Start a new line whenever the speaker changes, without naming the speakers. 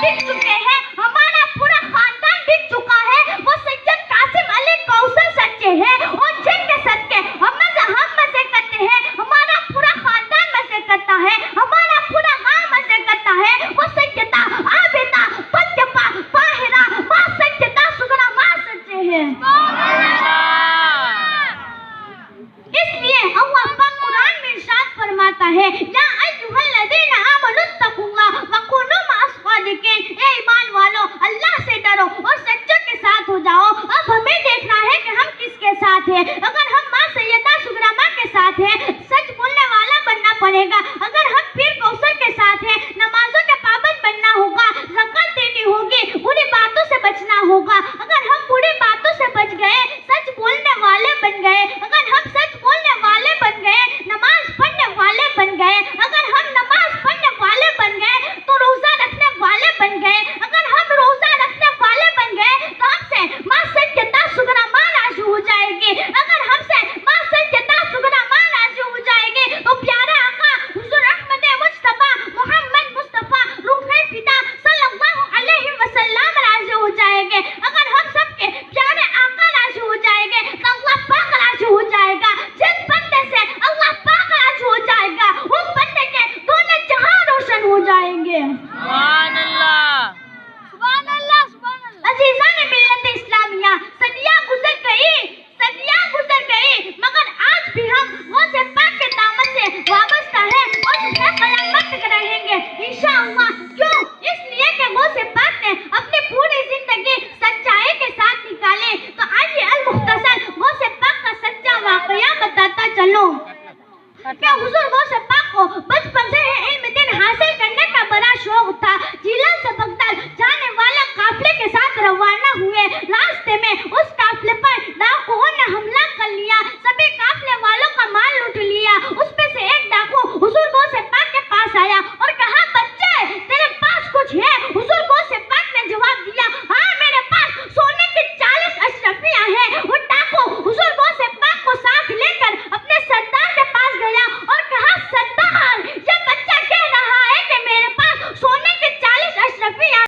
बिक चुके हैं, हमारा पूरा खानदान बिक चुका है। वो सैयद कासिम अली कौसर सच्चे हैं और जिनके सदके हम मजे करते हैं, हमारा पूरा खानदान मजे करता है, हमारा पूरा गांव मजे करता है। वो सैयदा आबिदा तय्यबा ताहिरा मां सैयदा सुगरा मां सच्चे हैं। इसलिए अल्लाह पाक कुरान में इरशाद फरमाता है, या अय्युहल्लज़ीना आमनुत्तकुल्लाह व कुनू मअस सादिकीन।